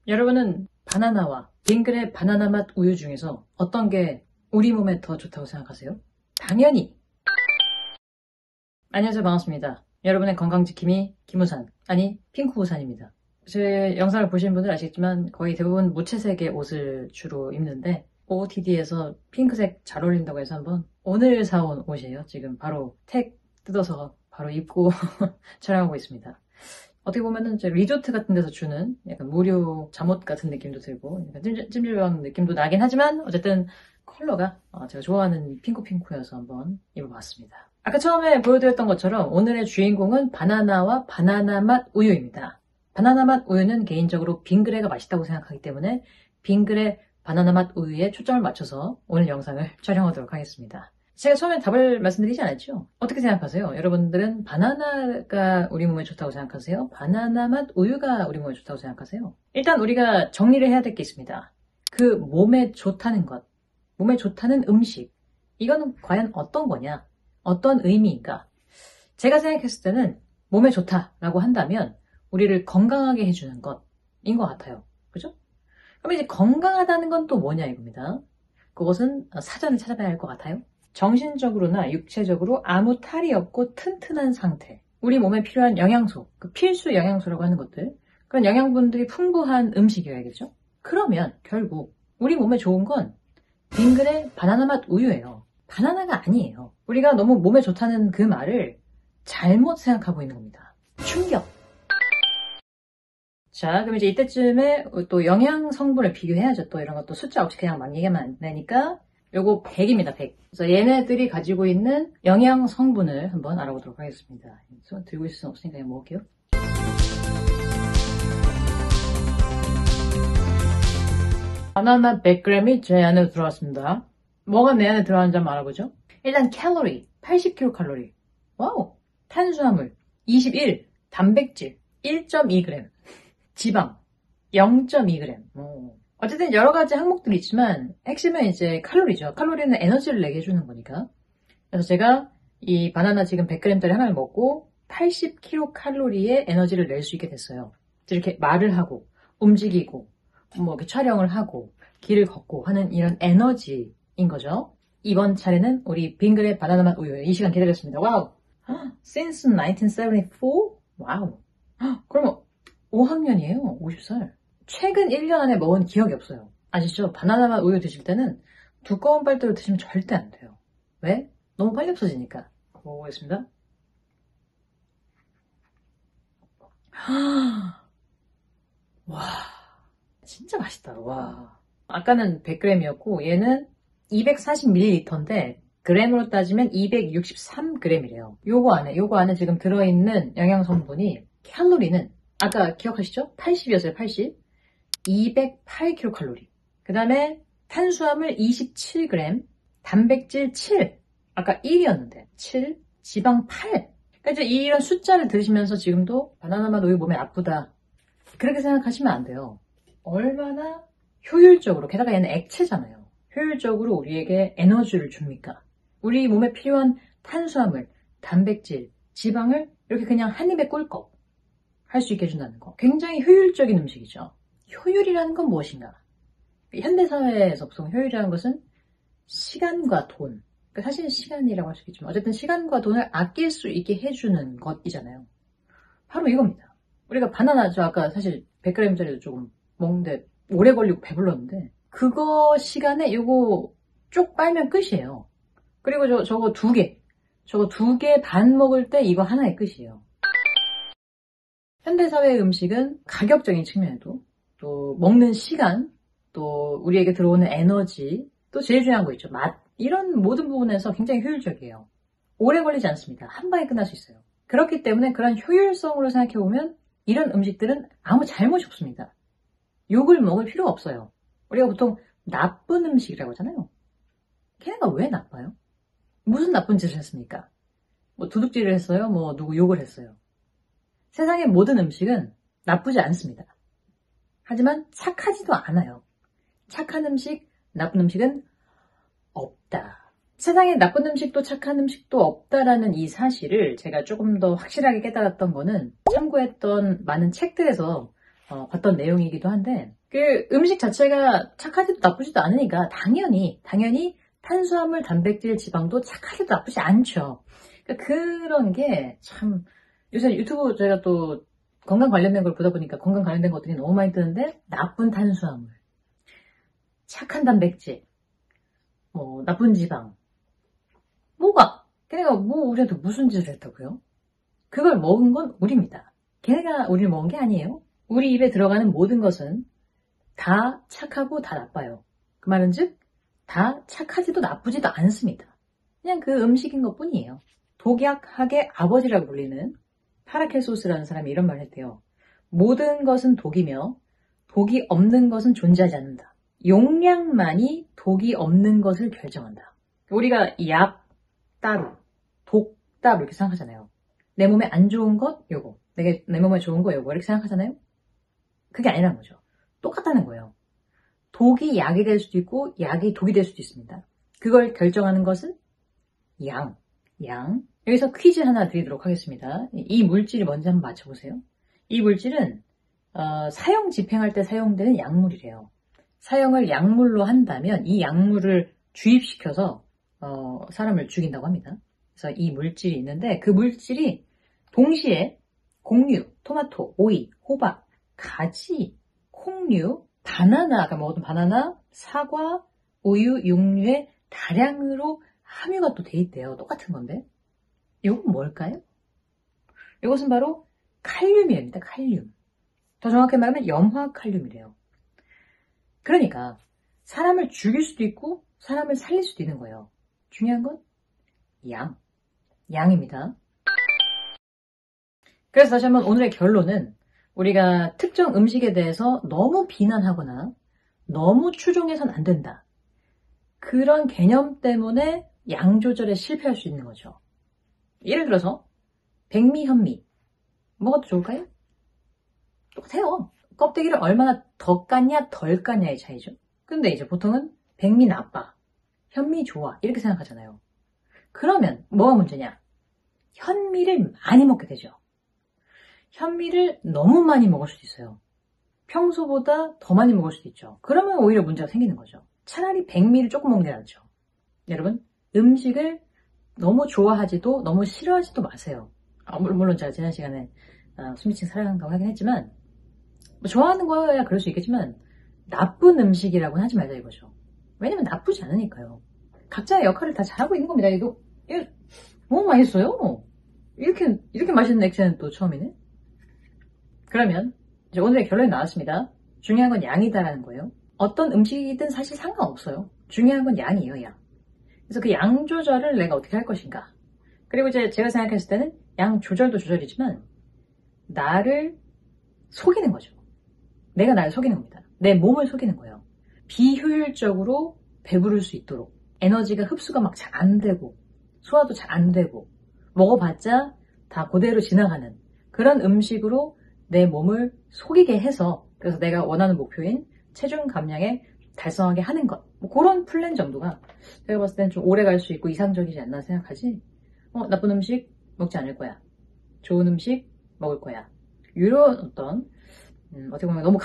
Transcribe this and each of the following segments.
여러분은 바나나와 빙그레 바나나 맛 우유 중에서 어떤 게 우리 몸에 더 좋다고 생각하세요? 당연히! 안녕하세요, 반갑습니다. 여러분의 건강지킴이 김우산, 아니 핑크우산입니다. 제 영상을 보신 분들 아시겠지만 거의 대부분 무채색의 옷을 주로 입는데 OOTD에서 핑크색 잘 어울린다고 해서 한번 오늘 사온 옷이에요. 지금 바로 택 뜯어서 바로 입고 촬영하고 있습니다. 어떻게 보면은 리조트 같은 데서 주는 약간 무료 잠옷 같은 느낌도 들고 약간 찜질방 느낌도 나긴 하지만 어쨌든 컬러가 제가 좋아하는 핑크여서 한번 입어봤습니다. 아까 처음에 보여드렸던 것처럼 오늘의 주인공은 바나나와 바나나 맛 우유입니다. 바나나 맛 우유는 개인적으로 빙그레가 맛있다고 생각하기 때문에 빙그레 바나나 맛 우유에 초점을 맞춰서 오늘 영상을 촬영하도록 하겠습니다. 제가 처음에 답을 말씀드리지 않았죠? 어떻게 생각하세요? 여러분들은 바나나가 우리 몸에 좋다고 생각하세요? 바나나 맛 우유가 우리 몸에 좋다고 생각하세요? 일단 우리가 정리를 해야 될 게 있습니다. 그 몸에 좋다는 것, 몸에 좋다는 음식, 이거는 과연 어떤 거냐? 어떤 의미인가? 제가 생각했을 때는 몸에 좋다라고 한다면 우리를 건강하게 해주는 것인 것 같아요. 그죠? 그럼 이제 건강하다는 건 또 뭐냐 이겁니다. 그것은 사전을 찾아봐야 할 것 같아요. 정신적으로나 육체적으로 아무 탈이 없고 튼튼한 상태, 우리 몸에 필요한 영양소, 그 필수 영양소라고 하는 것들, 그런 영양분들이 풍부한 음식이어야겠죠? 그러면 결국 우리 몸에 좋은 건 빙그레 바나나 맛 우유예요. 바나나가 아니에요. 우리가 너무 몸에 좋다는 그 말을 잘못 생각하고 있는 겁니다. 충격! 자, 그럼 이제 이때쯤에 또 영양 성분을 비교해야죠. 또 이런 것도 숫자 없이 그냥 막 얘기하면 안 되니까 요거 100입니다, 100. 그래서 얘네들이 가지고 있는 영양 성분을 한번 알아보도록 하겠습니다. 손 들고 있을 수는 없으니까 그냥 먹을게요. 바나나 100g이 제 안에 들어왔습니다. 뭐가 내 안에 들어왔는지 한번 알아보죠. 일단 칼로리, 80kcal. 와우! 탄수화물, 21. 단백질, 1.2g. 지방, 0.2g. 어쨌든 여러 가지 항목들이 있지만 핵심은 이제 칼로리죠. 칼로리는 에너지를 내게 해주는 거니까. 그래서 제가 이 바나나 지금 100g짜리 하나를 먹고 80kcal의 에너지를 낼 수 있게 됐어요. 이렇게 말을 하고 움직이고 뭐 이렇게 촬영을 하고 길을 걷고 하는 이런 에너지인 거죠. 이번 차례는 우리 빙그레 바나나 맛 우유. 이 시간 기다렸습니다. 와우! Since 1974? 와우! 그러면 5학년이에요. 50살. 최근 1년 안에 먹은 기억이 없어요. 아시죠? 바나나 맛 우유 드실 때는 두꺼운 빨대로 드시면 절대 안 돼요. 왜? 너무 빨리 없어지니까. 먹어보겠습니다. 와, 진짜 맛있다. 와. 아까는 100g이었고 얘는 240ml인데 그램으로 따지면 263g이래요. 요거 안에 지금 들어있는 영양 성분이 칼로리는 아까 기억하시죠? 80이었어요, 80. 208kcal. 그 다음에 탄수화물 27g, 단백질 7, 아까 1이었는데 7, 지방 8. 그러니까 이런 숫자를 들으시면서 지금도 바나나 맛 우유 몸에 나쁘다. 그렇게 생각하시면 안 돼요. 얼마나 효율적으로, 게다가 얘는 액체잖아요. 효율적으로 우리에게 에너지를 줍니까? 우리 몸에 필요한 탄수화물, 단백질, 지방을 이렇게 그냥 한 입에 꿀꺽 할 수 있게 해준다는 거. 굉장히 효율적인 음식이죠. 효율이라는 건 무엇인가? 현대사회에서 보통 효율이라는 것은 시간과 돈. 사실 시간이라고 할 수 있겠지만 어쨌든 시간과 돈을 아낄 수 있게 해주는 것이잖아요. 바로 이겁니다. 우리가 바나나, 저 아까 사실 100g짜리도 조금 먹는데 오래 걸리고 배불렀는데 그거 시간에 요거 쪽 빨면 끝이에요. 그리고 저거 두 개 반 먹을 때 이거 하나의 끝이에요. 현대사회의 음식은 가격적인 측면에도 또 먹는 시간, 또 우리에게 들어오는 에너지, 또 제일 중요한 거 있죠. 맛. 이런 모든 부분에서 굉장히 효율적이에요. 오래 걸리지 않습니다. 한 방에 끝날 수 있어요. 그렇기 때문에 그런 효율성으로 생각해보면 이런 음식들은 아무 잘못이 없습니다. 욕을 먹을 필요가 없어요. 우리가 보통 나쁜 음식이라고 하잖아요. 걔네가 왜 나빠요? 무슨 나쁜 짓을 했습니까? 뭐 도둑질을 했어요? 뭐 누구 욕을 했어요? 세상의 모든 음식은 나쁘지 않습니다. 하지만 착하지도 않아요. 착한 음식, 나쁜 음식은 없다. 세상에 나쁜 음식도 착한 음식도 없다라는 이 사실을 제가 조금 더 확실하게 깨달았던 거는 참고했던 많은 책들에서 봤던 내용이기도 한데, 그 음식 자체가 착하지도 나쁘지도 않으니까 당연히 탄수화물, 단백질, 지방도 착하지도 나쁘지 않죠. 그러니까 그런 게 참, 요새 유튜브 제가 또 건강 관련된 걸 보다 보니까 건강 관련된 것들이 너무 많이 뜨는데, 나쁜 탄수화물, 착한 단백질, 나쁜 지방, 걔네가 우리한테 무슨 짓을 했다고요? 그걸 먹은 건 우리입니다. 걔네가 우리를 먹은 게 아니에요. 우리 입에 들어가는 모든 것은 다 착하고 다 나빠요. 그 말은 즉, 다 착하지도 나쁘지도 않습니다. 그냥 그 음식인 것 뿐이에요. 독약학의 아버지라고 불리는 파라켈소스라는 사람이 이런 말을 했대요. 모든 것은 독이며 독이 없는 것은 존재하지 않는다. 용량만이 독이 없는 것을 결정한다. 우리가 약 따로, 독 따로 이렇게 생각하잖아요. 내 몸에 안 좋은 것 요거, 내 몸에 좋은 거 요거 이렇게 생각하잖아요. 그게 아니라는 거죠. 똑같다는 거예요. 독이 약이 될 수도 있고 약이 독이 될 수도 있습니다. 그걸 결정하는 것은 양. 여기서 퀴즈 하나 드리도록 하겠습니다. 이 물질이 뭔지 한번 맞춰보세요. 이 물질은 사용 집행할 때 사용되는 약물이래요. 사용을 약물로 한다면 이 약물을 주입시켜서 사람을 죽인다고 합니다. 그래서 이 물질이 있는데 그 물질이 동시에 곡류, 토마토, 오이, 호박, 가지, 콩류, 바나나, 아까 먹었던 바나나, 사과, 우유, 육류에 다량으로 함유가 또 돼 있대요. 똑같은 건데. 이건 뭘까요? 이것은 바로 칼륨입니다. 칼륨. 더 정확히 말하면 염화칼륨이래요. 그러니까 사람을 죽일 수도 있고 사람을 살릴 수도 있는 거예요. 중요한 건 양입니다. 그래서 다시 한번 오늘의 결론은 우리가 특정 음식에 대해서 너무 비난하거나 너무 추종해서는 안 된다. 그런 개념 때문에 양 조절에 실패할 수 있는 거죠. 예를 들어서 백미, 현미 뭐가 더 좋을까요? 똑같아요. 껍데기를 얼마나 더 깠냐 덜 깠냐의 차이죠. 근데 이제 보통은 백미 나빠, 현미 좋아 이렇게 생각하잖아요. 그러면 뭐가 문제냐? 현미를 많이 먹게 되죠. 현미를 너무 많이 먹을 수도 있어요. 평소보다 더 많이 먹을 수도 있죠. 그러면 오히려 문제가 생기는 거죠. 차라리 백미를 조금 먹는 게 낫죠. 여러분, 음식을 너무 좋아하지도 너무 싫어하지도 마세요. 물론 제가 지난 시간에 숨미칭 사랑한다고 하긴 했지만 좋아하는 거야 그럴 수 있겠지만 나쁜 음식이라고는 하지 말자 이거죠. 왜냐면 나쁘지 않으니까요. 각자의 역할을 다 잘하고 있는 겁니다. 이거 너무 맛있어요. 이렇게 맛있는 액션은 또 처음이네. 그러면 이제 오늘의 결론이 나왔습니다. 중요한 건 양이다라는 거예요. 어떤 음식이든 사실 상관없어요. 중요한 건 양이에요, 양. 그래서 그 양 조절을 내가 어떻게 할 것인가. 그리고 이제 제가 생각했을 때는 양 조절도 조절이지만 나를 속이는 거죠. 내가 나를 속이는 겁니다. 내 몸을 속이는 거예요. 비효율적으로 배부를 수 있도록 에너지가 흡수가 막 잘 안 되고 소화도 잘 안 되고 먹어봤자 다 그대로 지나가는 그런 음식으로 내 몸을 속이게 해서 그래서 내가 원하는 목표인 체중 감량에 달성하게 하는 것. 그런 플랜 정도가 제가 봤을 때는 좀 오래 갈 수 있고 이상적이지 않나 생각하지. 나쁜 음식 먹지 않을 거야. 좋은 음식 먹을 거야. 이런 어떤 어떻게 보면 너무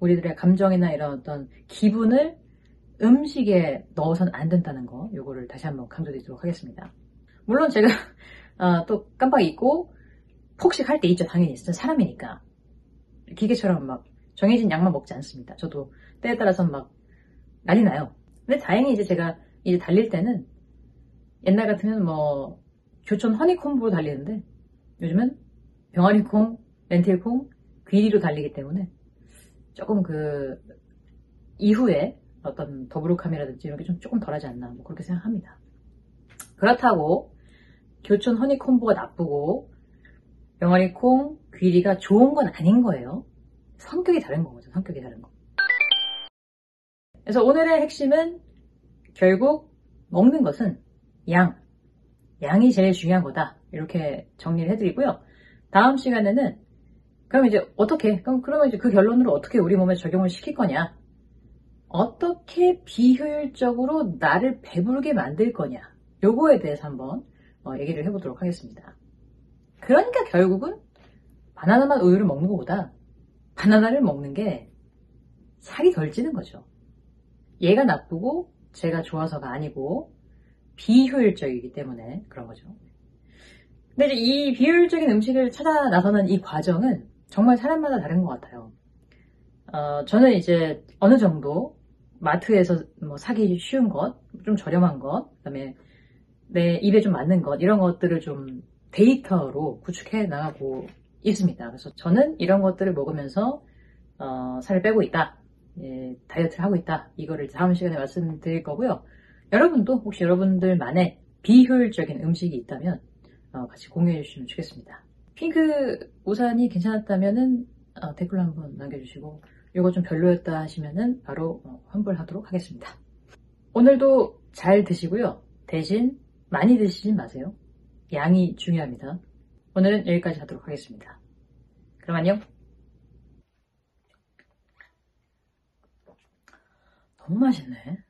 우리들의 감정이나 이런 어떤 기분을 음식에 넣어서는 안 된다는 거, 요거를 다시 한번 강조드리도록 하겠습니다. 물론 제가 또 깜빡 잊고 폭식할 때 있죠. 당연히 진짜 사람이니까 기계처럼 막 정해진 양만 먹지 않습니다. 저도 때에 따라서 막 난리 나요. 근데 다행히 이제 제가 이제 달릴 때는 옛날 같으면 교촌 허니콤보로 달리는데 요즘은 병아리콩, 렌틸콩, 귀리로 달리기 때문에 조금 그 이후에 어떤 더부룩함이라든지 이런 게 좀 조금 덜하지 않나 그렇게 생각합니다. 그렇다고 교촌 허니콤보가 나쁘고 병아리콩, 귀리가 좋은 건 아닌 거예요. 성격이 다른 거죠. 성격이 다른 거. 그래서 오늘의 핵심은 결국 먹는 것은 양이 제일 중요한 거다. 이렇게 정리를 해드리고요. 다음 시간에는 그러면 이제 그 결론으로 어떻게 우리 몸에 적용을 시킬 거냐? 어떻게 비효율적으로 나를 배부르게 만들 거냐? 요거에 대해서 한번 얘기를 해보도록 하겠습니다. 그러니까 결국은 바나나 맛 우유를 먹는 것보다 바나나를 먹는 게 살이 덜 찌는 거죠. 얘가 나쁘고 제가 좋아서가 아니고 비효율적이기 때문에 그런 거죠. 근데 이제 이 비효율적인 음식을 찾아 나서는 이 과정은 정말 사람마다 다른 것 같아요. 저는 이제 어느 정도 마트에서 뭐 사기 쉬운 것, 좀 저렴한 것, 그다음에 내 입에 좀 맞는 것, 이런 것들을 좀 데이터로 구축해 나가고 있습니다. 그래서 저는 이런 것들을 먹으면서 살을 빼고 있다, 예, 다이어트를 하고 있다, 이거를 다음 시간에 말씀드릴 거고요. 여러분도 혹시 여러분들만의 비효율적인 음식이 있다면 같이 공유해 주시면 좋겠습니다. 핑크 우산이 괜찮았다면은 댓글로 한번 남겨주시고, 이거 좀 별로였다 하시면은 바로 환불하도록 하겠습니다. 오늘도 잘 드시고요. 대신 많이 드시진 마세요. 양이 중요합니다. 오늘은 여기까지 하도록 하겠습니다. 그럼 안녕. 너무 맛있네.